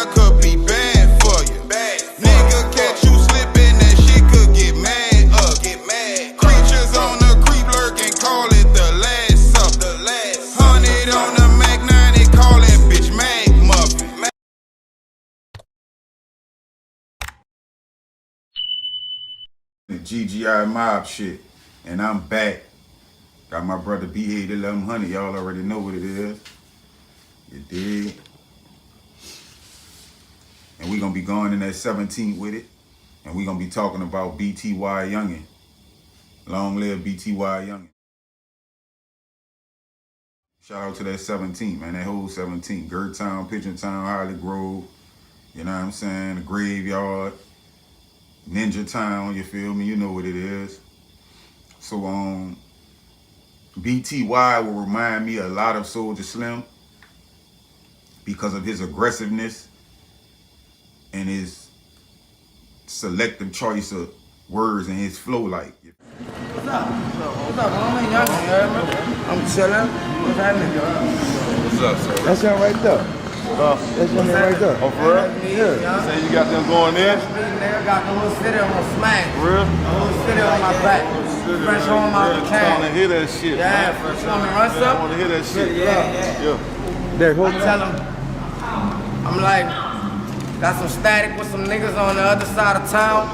I could be bad for you. Nigga, catch you slipping, that shit could get mad up. Creatures on the creep lurking, call it the last supper. 100 on the Mac 90, call that bitch Mac Muffin. The GGI mob shit, and I'm back. Got my brother BA 1100. Y'all already know what it is. You dig? And we gonna be going in that 17th with it, and we gonna be talking about BTY Youngn. Long live BTY Youngn. Shout out to that 17th, man. That whole 17th. Gert Town, Pigeon Town, Holly Grove. You know what I'm saying? The Graveyard, Ninja Town. You feel me? You know what it is. So BTY will remind me a lot of Soulja Slim because of his aggressiveness and his selective choice of words and his flow. Like, what's up? What's up, homie? Youngn, I'm chilling. What's happening? What's up, sir? That's him right there. That's him right there. Oh, for real? Yeah. Say you got them going in? Nigga got the whole city on my smack. For real? The whole city on my back. Fresh home out the I can. want to hear that shit, Yeah, man. fresh home. Run I some? want to hear that shit. Yeah. There, hold I tell him, I'm like, got some static with some niggas on the other side of town.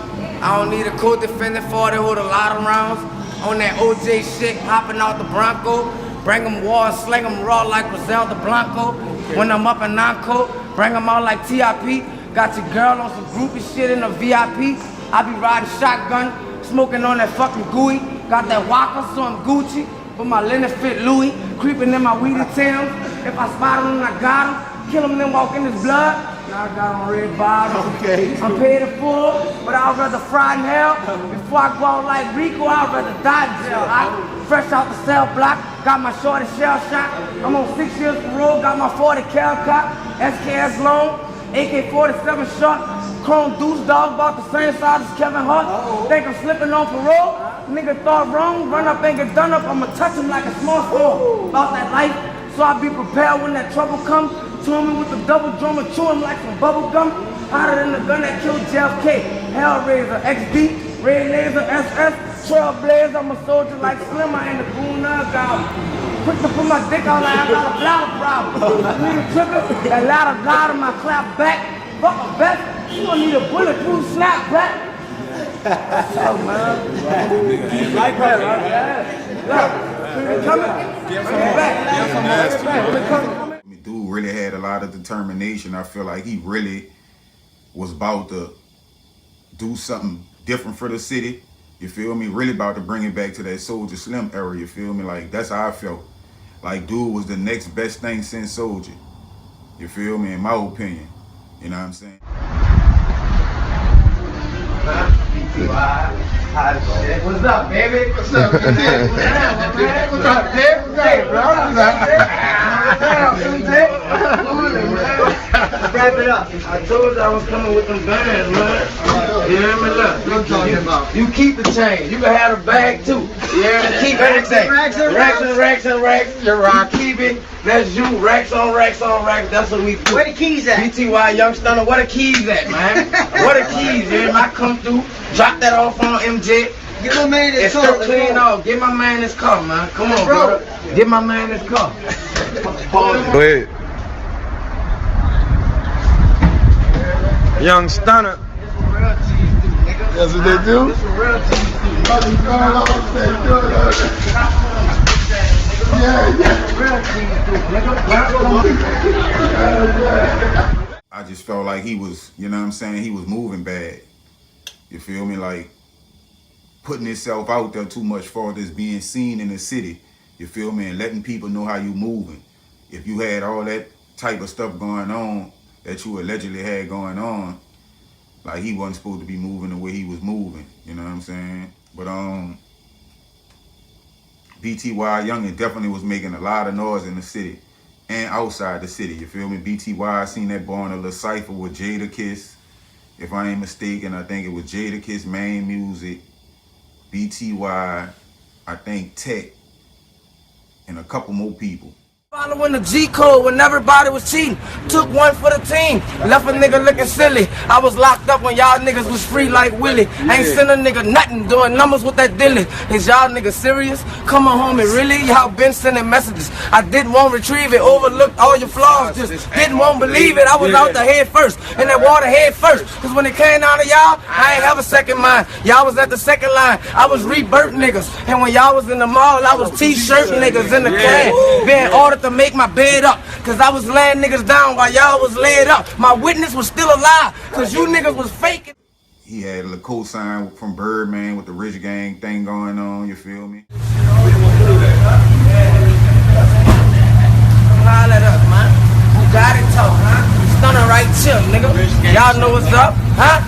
I don't need a co-defendant for it with a lot of rounds. On that OJ shit, hopping out the Bronco. Bring them war, sling them raw like Griselda Blanco. When I'm up in Nanco, bring them out like TIP. Got your girl on some groupie shit in a VIP. I be riding shotgun, smoking on that fucking gooey. Got that Walker, so I'm Gucci. But my linen fit Louis. Creeping in my weedy Timbs. If I spot him, I got him. Kill him, then walk in his blood. Now I got on red bottom. Okay. I'm paid in full, but I'd rather fry in hell. Before I go out like Rico, I'd rather die in jail. I fresh out the cell block, got my shorty shell shot. I'm on 6 years parole, got my 40 cal cop, SKS loan, AK-47 shot, chrome deuce dog, about the same size as Kevin Hart. Think I'm slipping on parole? Nigga thought wrong, run up and get done up, I'ma touch him like a small stone. About that life, so I be prepared when that trouble comes. Chew me with the double drummer, chew him like some bubble gum. Hotter than the gun that killed JFK. Hellraiser, XD, Red Laser, SS, Trailblazer. I'm a soldier like Slim, I ain't a goon out. Quick to put my dick out like I got a bladder problem. Nigga trippin', that ladder got in my clap back. Fuck a bet, you gon' need a bulletproof snap back. What's up, man? Like that, right? Look, coming. Bring it back. dude really had a lot of determination. I feel like he really was about to do something different for the city. You feel me? Really about to bring it back to that Soulja Slim era. You feel me? Like, that's how I felt. Like, dude was the next best thing since Soulja. You feel me? In my opinion. You know what I'm saying? What's up, baby? What's up, man? What's up, Dave? What's up, bro? Wrap it up. I told you I was coming with them bands, man. You hear me? Look. What you talking about? You keep the change. You can have the bag too. You hear me? Keep everything. Racks and racks. You're right. Keep it. That's you. Racks on racks on racks. That's what we do. Where the keys at? BTY Young Stunner. Where the keys at, man? Where the keys? You hear me? I come through. Drop that off on MJ. Give my man his car. It's clean off. Give my man his car, man. Come on, bro. Give my man his car. Go ahead. Young Stunner. That's what they do? I just felt like he was, you know what I'm saying, he was moving bad. You feel me? Like, putting himself out there too much for this being seen in the city. You feel me? And letting people know how you moving. If you had all that type of stuff going on that you allegedly had going on, like, he wasn't supposed to be moving the way he was moving. You know what I'm saying? But BTY Young definitely was making a lot of noise in the city and outside the city. You feel me? BTY, I seen that boy in a little cypher with Jadakiss. If I ain't mistaken, I think it was Jadakiss, Main Music, BTY, I think Tech, and a couple more people. Following the G code when everybody was cheating. Took one for the team. Left a nigga looking silly. I was locked up when y'all niggas was free like Willie. Ain't send a nigga nothing. Doing numbers with that dilly. Is y'all niggas serious? Come on home and really? Y'all been sending messages. I didn't want to retrieve it. Overlooked all your flaws. Just didn't want to believe it. I was out the head first. In that water head first. Cause when it came down to y'all, I ain't have a second mind. Y'all was at the second line. I was rebirth niggas. And when y'all was in the mall, I was t-shirt niggas in the can. Being ordered to make my bed up. Cause I was laying niggas down while y'all was laid up. My witness was still alive. Cause you niggas was faking. He had a co-sign from Birdman with the Rich Gang thing going on, you feel me? Holla at us, man. Who got it talk, huh? Stunner right chill, nigga. Y'all know what's up, huh?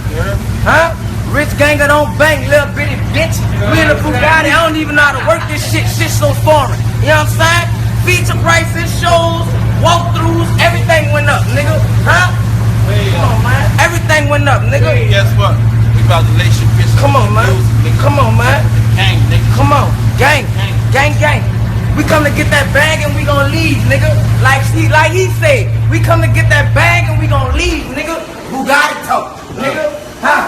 Huh? Rich ganger don't bang, little bitty bitch. We in the Bugatti, I don't even know how to work this shit. Shit's so foreign. You know what I'm saying? Feature prices, shows, walkthroughs, everything went up, nigga. Huh? Come on, man. Everything went up, nigga. Guess what? We about to lay shit bitch. Come on, man. Come on, man. Gang, nigga. Come on. Gang. Gang, gang. We come to get that bag and we gon' leave, nigga. Like he said, we come to get that bag and we gon' leave, nigga. Bugatti talk, nigga. Huh?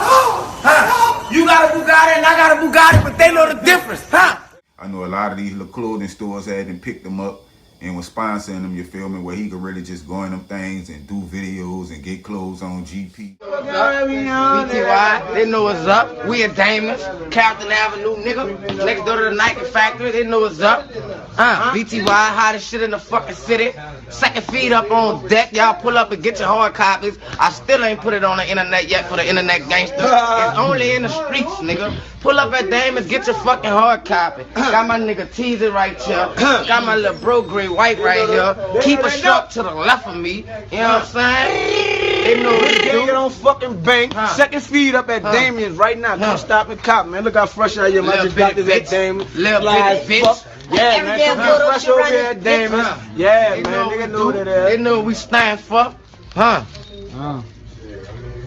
Huh? You got a Bugatti and I got a Bugatti, but they know the difference, huh? I know a lot of these little clothing stores had him pick them up and was sponsoring them, you feel me, where he could really just go in them things and do videos and get clothes on GP. BTY, they know what's up. We at Damon's, Carlton Avenue, nigga. Next door to the Nike factory, they know what's up. BTY, hottest shit in the fucking city. Second feed up on deck. Y'all pull up and get your hard copies. I still ain't put it on the internet yet for the internet gangsters. It's only in the streets, nigga. Pull up at Damon's, get your fucking hard copy. Got my nigga Teaser right here. Got my little bro gray white right here. Keep a truck to the left of me. You know what I'm saying? They know what to do. Get on fucking bank. Second feed up at Damien's right now. Come stop and cop, man. Look how fresh I am. I just got this at Damien's. Little bitty bitch. Yeah, man. Come get fresh over here at Damien's. Yeah, man. Nigga know what it is. They know what we stand for. Huh?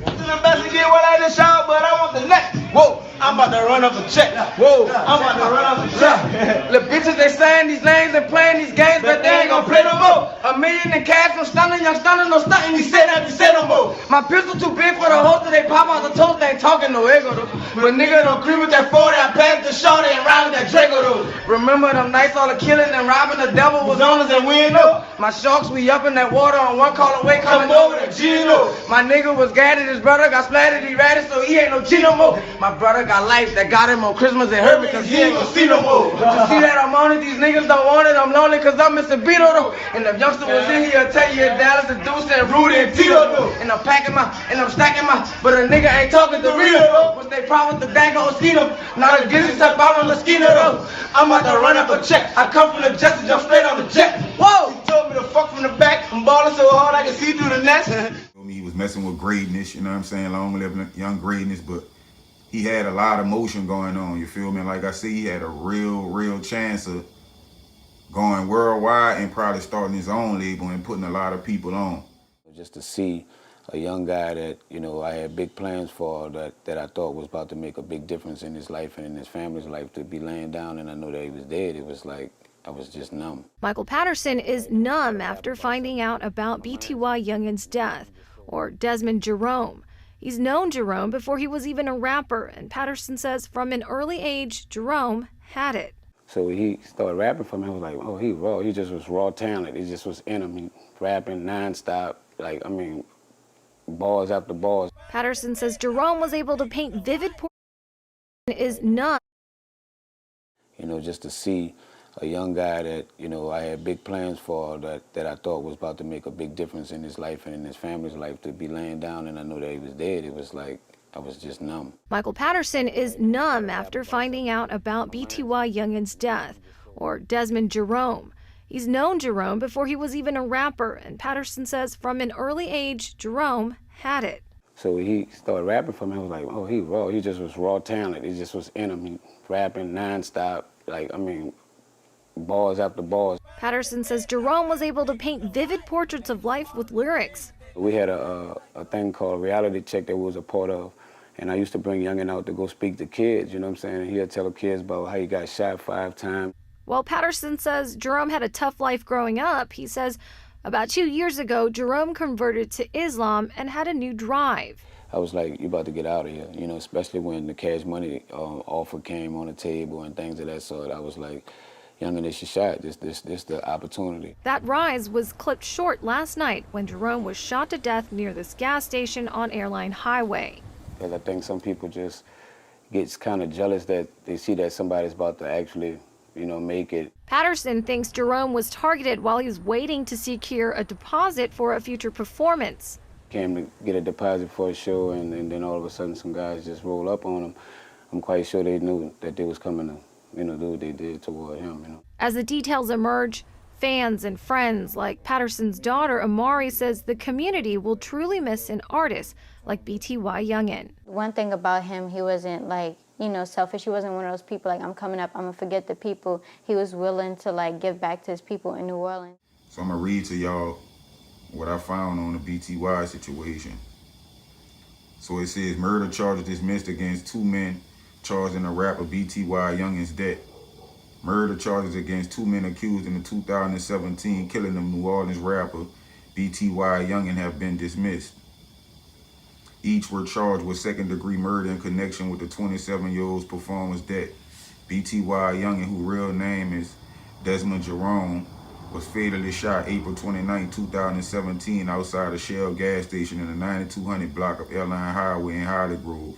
The best to get what I just shot, but I want the neck. Whoa, I'm about to run up a check. Whoa, I'm about to run up a check. The bitches, they saying these names and playing these games, but they ain't gonna play no more. $1 million in cash from stunning, young stunning, no stunting. You say that, you say no more. My pistol too big for the holster, they pop out the toast, they ain't talking no ego though. But nigga don't creep with that 40, I passed the shorty and ride with that Draco though. Remember them nights all the killing and robbing, the devil was on us and we ain't know. My sharks, we up in that water on one call away, coming over the Gino. My nigga was gadded, his brother got splattered, he ratted, so he ain't no G no more. My brother got life that got him on Christmas and hurt me cause he ain't gon' see no more. You see that I'm on it, these niggas don't want it, I'm lonely cause I'm Mr. Beto though. And the youngster was in here, I'll tell you Dallas, the Deuce and Rudy and Tito though. And I'm packing my, and I'm stacking my, but a nigga ain't talking to Rito though. What's they problem with the bag on Mosquito? Now the gizzards up out on Mosquito though. I'm about to run up a check, I come from the jet to jump straight on the jet. Whoa! He told me to fuck from the back, I'm balling so hard I can see through the nets. He was messing with greatness, you know what I'm saying? Long live young greatness, but he had a lot of motion going on, you feel me? Like I said, he had a real chance of going worldwide and probably starting his own label and putting a lot of people on. Just to see a young guy that, you know, I had big plans for, that I thought was about to make a big difference in his life and in his family's life, to be laying down and I know that he was dead, it was like, I was just numb. Michael Patterson is numb after finding out about BTY Young's death, or Desmond Jerome. He's known Jerome before he was even a rapper, and Patterson says from an early age, Jerome had it. So he started rapping for me, I was like, oh, he raw. He just was raw talent. He just was in him. He rapping nonstop, like, I mean, bars after bars. Patterson says Jerome was able to paint vivid portraits and is numb. You know, just to see a young guy that, you know, I had big plans for, that I thought was about to make a big difference in his life and in his family's life, to be laying down and I know that he was dead, it was like, I was just numb. Michael Patterson is numb after finding out about BTY Young's death, or Desmond Jerome. He's known Jerome before he was even a rapper, and Patterson says from an early age, Jerome had it. So he started rapping for me, I was like, oh, he raw. He just was raw talent. He just was in him. He rapping nonstop, like, I mean, bars after bars. Patterson says Jerome was able to paint vivid portraits of life with lyrics. We had a thing called Reality Check that we was a part of, and I used to bring Youngn out to go speak to kids, you know what I'm saying? And he'd tell the kids about how he got shot 5 times. While Patterson says Jerome had a tough life growing up, he says about 2 years ago, Jerome converted to Islam and had a new drive. I was like, you about to get out of here, especially when the cash money offer came on the table and things of that sort. I was like, Youngn, this your shot. This the opportunity. That rise was clipped short last night when Jerome was shot to death near this gas station on Airline Highway. Because I think some people just get kind of jealous that they see that somebody's about to actually, make it. Patterson thinks Jerome was targeted while he was waiting to secure a deposit for a future performance. Came to get a deposit for a show, and then all of a sudden some guys just roll up on him. I'm quite sure they knew that they was coming to, do what they did toward him, As the details emerge, fans and friends like Patterson's daughter, Amari, says the community will truly miss an artist like BTY Youngn. One thing about him, he wasn't selfish. He wasn't one of those people like, I'm coming up, I'm gonna forget the people. He was willing to give back to his people in New Orleans. So I'm gonna read to y'all what I found on the BTY situation. So it says, murder charges dismissed against 2 men charged in the rapper BTY Youngn's death. Murder charges against 2 men accused in the 2017 killing of New Orleans rapper BTY Youngn have been dismissed. Each were charged with second-degree murder in connection with the 27-year-old's performer's death. BTY Youngn, whose real name is Desmond Jerome, was fatally shot April 29, 2017 outside a Shell gas station in the 9200 block of Airline Highway in Holly Grove.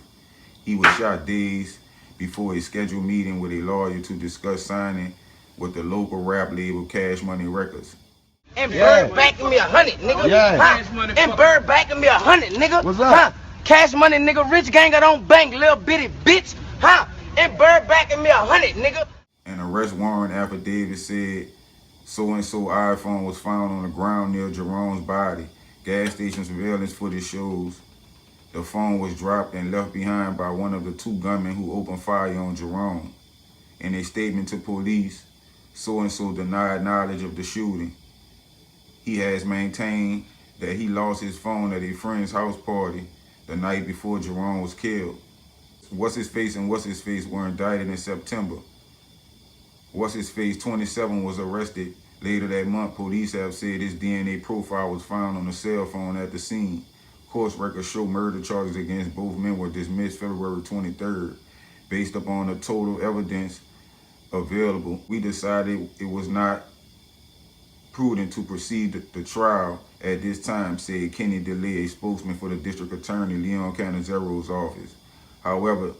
He was shot days before a scheduled meeting with a lawyer to discuss signing with the local rap label Cash Money Records. And Bird backing me 100, nigga. Yeah. And Bird backing me 100, nigga. What's up? Cash Money, nigga. Rich gang, I don't bank, little bitty bitch. And Bird backing me 100, nigga. An arrest warrant affidavit said so-and-so iPhone was found on the ground near Jerome's body. Gas station surveillance footage shows the phone was dropped and left behind by one of the 2 gunmen who opened fire on Jerome. In a statement to police, so-and-so denied knowledge of the shooting. He has maintained that he lost his phone at a friend's house party the night before Jerome was killed. What's-his-face and What's-his-face were indicted in September. What's-his-face, 27, was arrested later that month. Police have said his DNA profile was found on a cell phone at the scene. Court records show murder charges against both men were dismissed February 23rd. Based upon the total evidence available, we decided it was not prudent to proceed the trial at this time, said Kenny DeLay, a spokesman for the district attorney, Leon Canazero's office. However,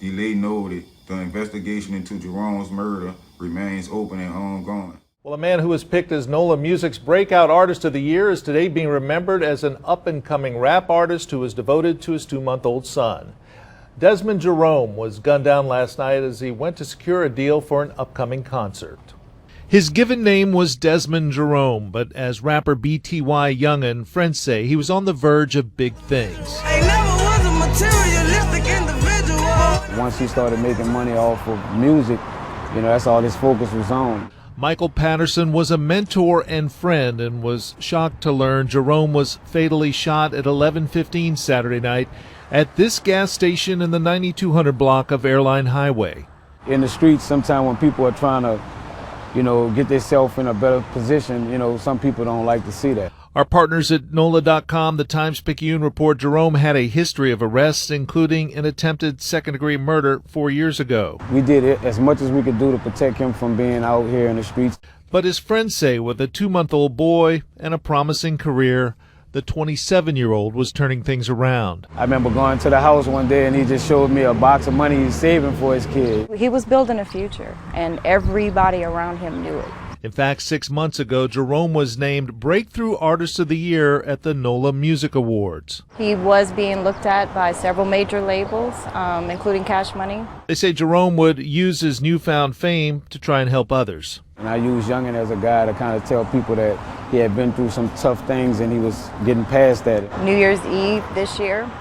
DeLay noted the investigation into Jerome's murder remains open and ongoing. Well, a man who was picked as NOLA Music's Breakout Artist of the Year is today being remembered as an up-and-coming rap artist who is devoted to his 2-month-old son. Desmond Jerome was gunned down last night as he went to secure a deal for an upcoming concert. His given name was Desmond Jerome, but as rapper BTY Young and friends say, he was on the verge of big things. Once he started making money off of music, that's all his focus was on. Michael Patterson was a mentor and friend and was shocked to learn Jerome was fatally shot at 11:15 Saturday night at this gas station in the 9200 block of Airline Highway. In the streets, sometimes when people are trying to, get themselves in a better position, some people don't like to see that. Our partners at NOLA.com, the Times-Picayune report Jerome had a history of arrests, including an attempted second-degree murder 4 years ago. We did it as much as we could do to protect him from being out here in the streets. But his friends say with a 2-month-old boy and a promising career, the 27-year-old was turning things around. I remember going to the house one day and he just showed me a box of money he's saving for his kid. He was building a future, and everybody around him knew it. In fact, 6 months ago, Jerome was named Breakthrough Artist of the Year at the NOLA Music Awards. He was being looked at by several major labels, including Cash Money. They say Jerome would use his newfound fame to try and help others. And I use Youngn as a guy to kind of tell people that he had been through some tough things and he was getting past that. New Year's Eve this year,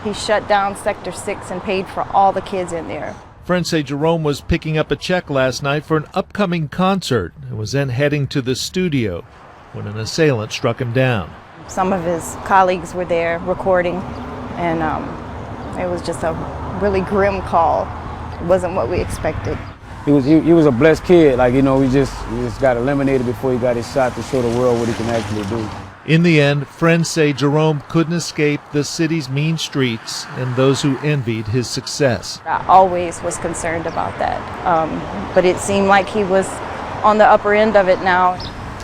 he shut down Sector 6 and paid for all the kids in there. Friends say Jerome was picking up a check last night for an upcoming concert and was then heading to the studio when an assailant struck him down. Some of his colleagues were there recording, and it was just a really grim call. It wasn't what we expected. he was a blessed kid. Like, you know, he just got eliminated before he got his shot to show the world what he can actually do. In the end, friends say Jerome couldn't escape the city's mean streets and those who envied his success. I always was concerned about that, but it seemed like he was on the upper end of it now.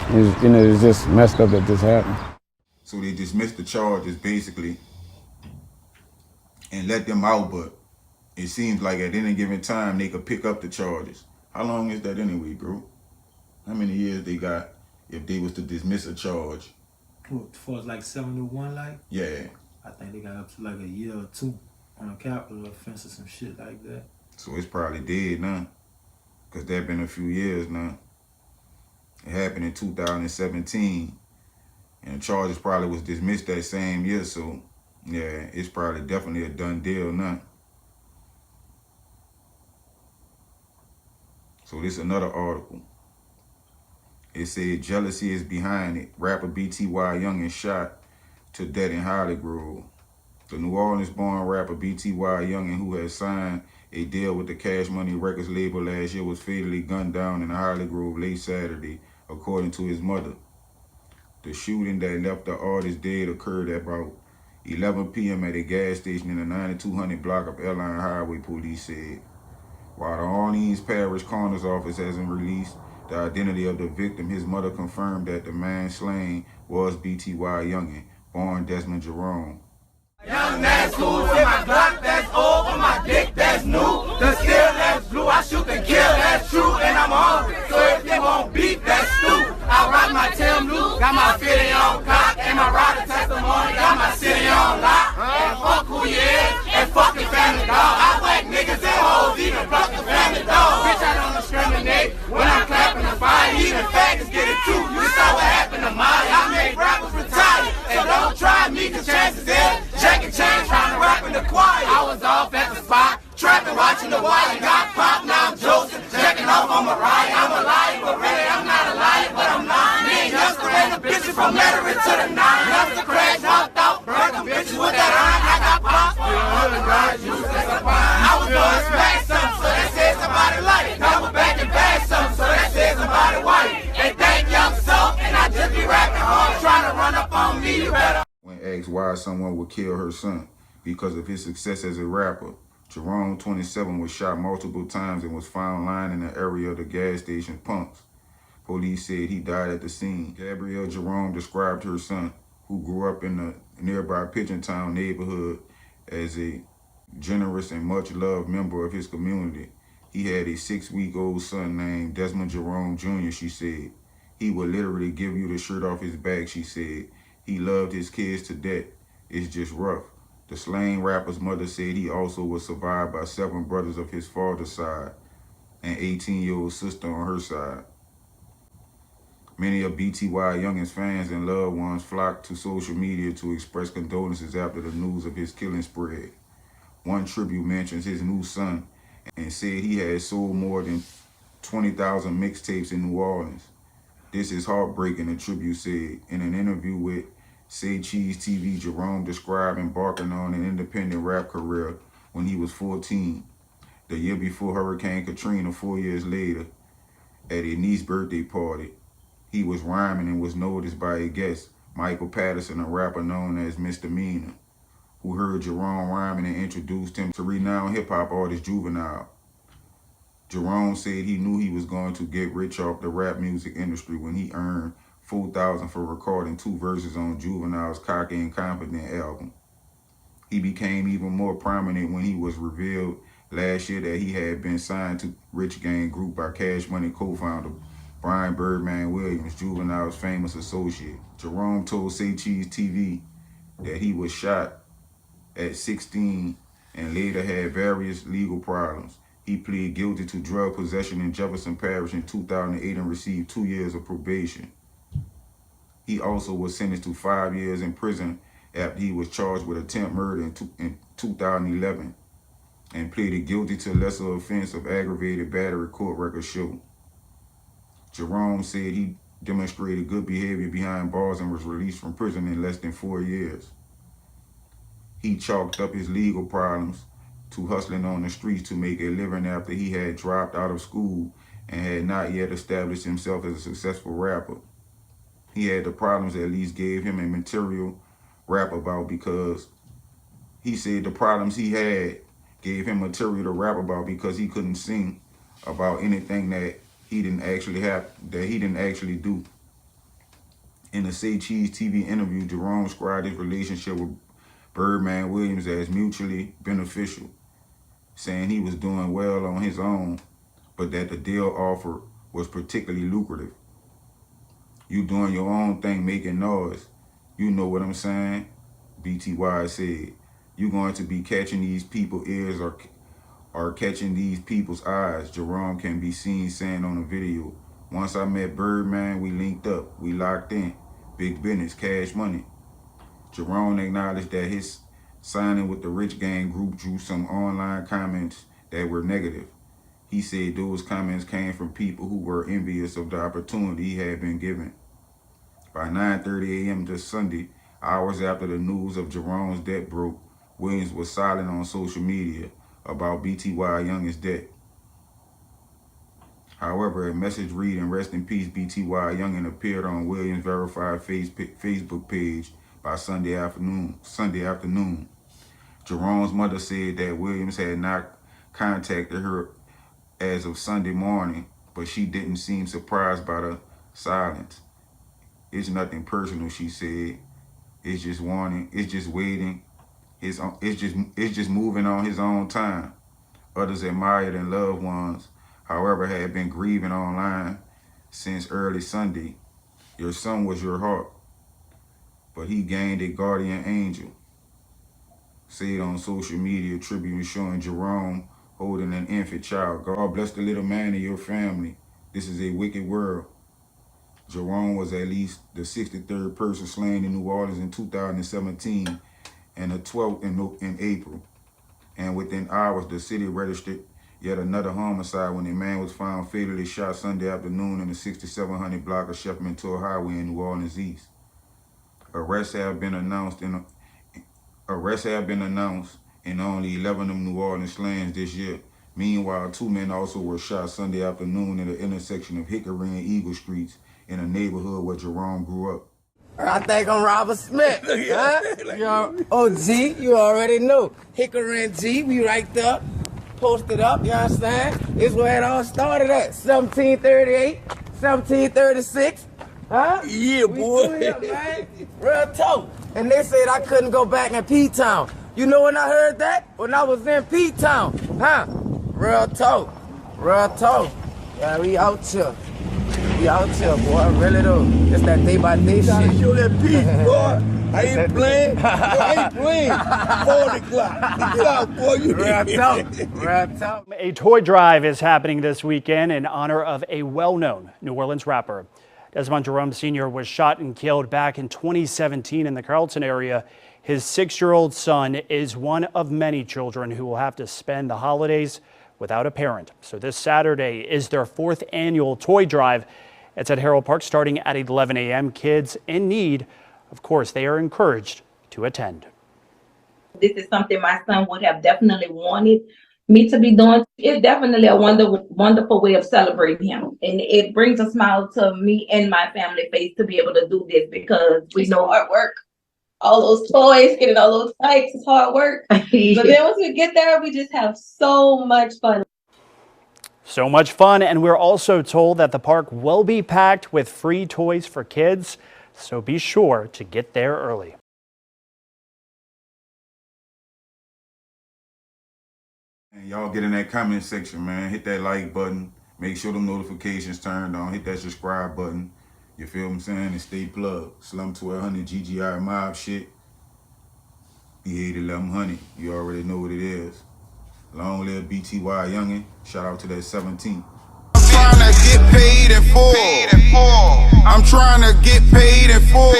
It's just messed up that this happened. So they dismissed the charges basically and let them out, but it seems like at any given time they could pick up the charges. How long is that anyway, bro? How many years they got if they was to dismiss a charge? For like 701, like? Yeah. I think they got up to like a year or two on a capital offense or some shit like that. So it's probably dead now, because that been a few years now. It happened in 2017, and the charges probably was dismissed that same year, so yeah, it's probably definitely a done deal now. So this is another article. It said jealousy is behind it. Rapper BTY Young is shot to death in Holly Grove. The New Orleans-born rapper BTY Young, who had signed a deal with the Cash Money Records label last year, was fatally gunned down in Holly Grove late Saturday, according to his mother. The shooting that left the artist dead occurred at about 11 p.m. at a gas station in the 9200 block of Airline Highway, police said. While the Orleans Parish Coroner's Office hasn't released the identity of the victim, his mother confirmed that the man slain was BTY Youngn, born Desmond Jerome. Young, that's cool. With my Glock, that's old. With my dick, that's new. The steel, that's blue. I shoot and kill, that's true. And I'm hungry. So if they won't beat, that's stew. I rock my Tim Blue. Got my 50 on cock. And my rider testimony. Got my city on lock. And fuck who you is. And fucking family dog. I whack niggas and hoes. Even fuck the family dog. Bitch, I don't discriminate. When I'm clapping the fire, even faggots get it too. You saw what happened to mine. I made rappers retire. So don't try me, cause chances is Jackie Chan trying to rap in the choir. I was off at the spot, trapping, watching the wire. Got popped, now I'm Joseph, checking off on Mariah. I'm a liar, but really I'm not a liar, but I'm lying. Me and Youngster ran the bitches from Letterin to the 9. Youngster crash, knocked out, burnt them bitches with that iron. I got popped, I was going to smash something, so that said somebody like it. Now we're back and bash something, so that said somebody white. And thank Young so, and I just be rapping hard, trying to run up on me, you better. When asked why someone would kill her son because of his success as a rapper, Jerome, 27, was shot multiple times and was found lying in the area of the gas station pumps. Police said he died at the scene. Gabrielle Jerome described her son, who grew up in the nearby Pigeontown neighborhood, as a generous and much-loved member of his community. He had a 6-week-old son named Desmond Jerome Jr., she said. He would literally give you the shirt off his back, she said. He loved his kids to death. It's just rough. The slain rapper's mother said he also was survived by 7 brothers of his father's side and 18-year-old sister on her side. Many of BTY Young's fans and loved ones flocked to social media to express condolences after the news of his killing spread. One tribute mentions his new son and said he had sold more than 20,000 mixtapes in New Orleans. This is heartbreaking, the tribute said. In an interview with Say Cheese TV, Jerome described embarking on an independent rap career when he was 14. The year before Hurricane Katrina, 4 years later, at a niece's birthday party, he was rhyming and was noticed by a guest, Michael Patterson, a rapper known as Misdemeanor, who heard Jerome rhyming and introduced him to renowned hip-hop artist Juvenile. Jerome said he knew he was going to get rich off the rap music industry when he earned $4,000 for recording 2 verses on Juvenile's Cocky and Confident album. He became even more prominent when he was revealed last year that he had been signed to Rich Gang Group by Cash Money co-founder Brian Birdman Williams, Juvenile's famous associate. Jerome told Say Cheese TV that he was shot at 16 and later had various legal problems. He pleaded guilty to drug possession in Jefferson Parish in 2008 and received 2 years of probation. He also was sentenced to 5 years in prison after he was charged with attempted murder in 2011 and pleaded guilty to lesser offense of aggravated battery, court records show. Jerome said he demonstrated good behavior behind bars and was released from prison in less than 4 years. He chalked up his legal problems to hustling on the streets to make a living after he had dropped out of school and had not yet established himself as a successful rapper. He had the problems that at least gave him a material rap about, because he said the problems he had gave him material to rap about because he couldn't sing about anything that he didn't actually do. In a Say Cheese TV interview, Jerome described his relationship with Birdman Williams as mutually beneficial, saying he was doing well on his own, but that the deal offered was particularly lucrative. You doing your own thing, making noise. You know what I'm saying? BTY said, you going to be catching these people's ears or catching these people's eyes, Jerome can be seen saying on the video. Once I met Birdman, we linked up, we locked in. Big business, cash money. Jerome acknowledged that his signing with the Rich Gang group drew some online comments that were negative. He said those comments came from people who were envious of the opportunity he had been given. By 9:30 a.m. this Sunday, hours after the news of Jerome's death broke, Williams was silent on social media about BTY Young's death. However, a message reading "Rest in Peace, BTY Youngn" appeared on Williams' verified Facebook page by Sunday afternoon. Jerome's mother said that Williams had not contacted her as of Sunday morning, but she didn't seem surprised by the silence. It's nothing personal, she said. It's just warning. It's just waiting. It's just moving on his own time. Others admired and loved ones, however, had been grieving online since early Sunday. Your son was your heart, but he gained a guardian angel. Said on social media, tribute showing Jerome holding an infant child. God bless the little man in your family. This is a wicked world. Jerome was at least the 63rd person slain in New Orleans in 2017 and the 12th in April. And within hours, the city registered yet another homicide when a man was found fatally shot Sunday afternoon in the 6700 block of Shepherdton Highway in New Orleans East. Arrests have been announced in only 11 of New Orleans slayings this year. Meanwhile, 2 men also were shot Sunday afternoon at the intersection of Hickory and Eagle Streets in a neighborhood where Jerome grew up. I think I'm Robert Smith, huh? Oh, G, you already know. Hickory and G, we right there, posted up, you understand? It's where it all started at, 1738, 1736, huh? Yeah, boy. We here, man. Real talk. And they said I couldn't go back in P-Town. You know when I heard that? When I was in P-Town, huh? Real talk, real talk. Yeah, we out here. We out here, boy, really though. It's that day by day shit. Show that peace, boy. I ain't playing. I ain't playing. 40 o'clock. Get out, boy. You real talk. Real talk. A toy drive is happening this weekend in honor of a well-known New Orleans rapper. Desmond Jerome Sr. was shot and killed back in 2017 in the Carrollton area. His 6-year-old son is one of many children who will have to spend the holidays without a parent. So this Saturday is their 4th annual toy drive. It's at Harold Park starting at 11 a.m. Kids in need, of course, they are encouraged to attend. This is something my son would have definitely wanted me to be doing. It's definitely a wonderful way of celebrating him. And it brings a smile to me and my family face to be able to do this, because we know hard work. All those toys, getting all those bikes is hard work. Yeah. But then once we get there, we just have so much fun. So much fun, and we're also told that the park will be packed with free toys for kids, so be sure to get there early. And y'all get in that comment section, man. Hit that like button. Make sure them notifications turned on. Hit that subscribe button. You feel what I'm saying? And stay plugged. Slum 1200 GGI mob shit. B8 1100. You already know what it is. Long live BTY Youngn. Shout out to that 17. I'm trying to get paid in full. I'm trying to get paid in full.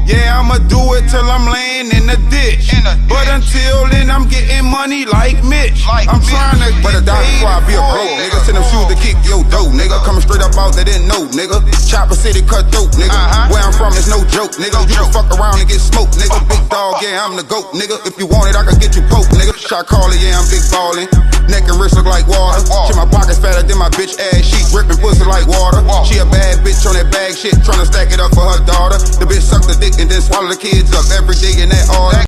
Yeah, I'ma do it till I'm laying in the ditch. But until then, I'm getting money like Mitch. I'm trying to get paid before I be a broke nigga. Send them shoes to kick your dough, nigga. Coming straight up out, they didn't know, nigga. Chopper City cut dope, nigga. Where I'm from is no joke, nigga. You can fuck around and get smoked, nigga. Big dog, yeah, I'm the goat, nigga. If you want it, I can get you poked, nigga. Shot caller, yeah, I'm big ballin'. Neck and wrist look like water. Shit, my pockets fatter than my bitch ass. She drippin' pussy like water. She a bad bitch on that bag shit, tryna stack it up for her daughter. The bitch suck the dick and then swallow the kids up every day in that order.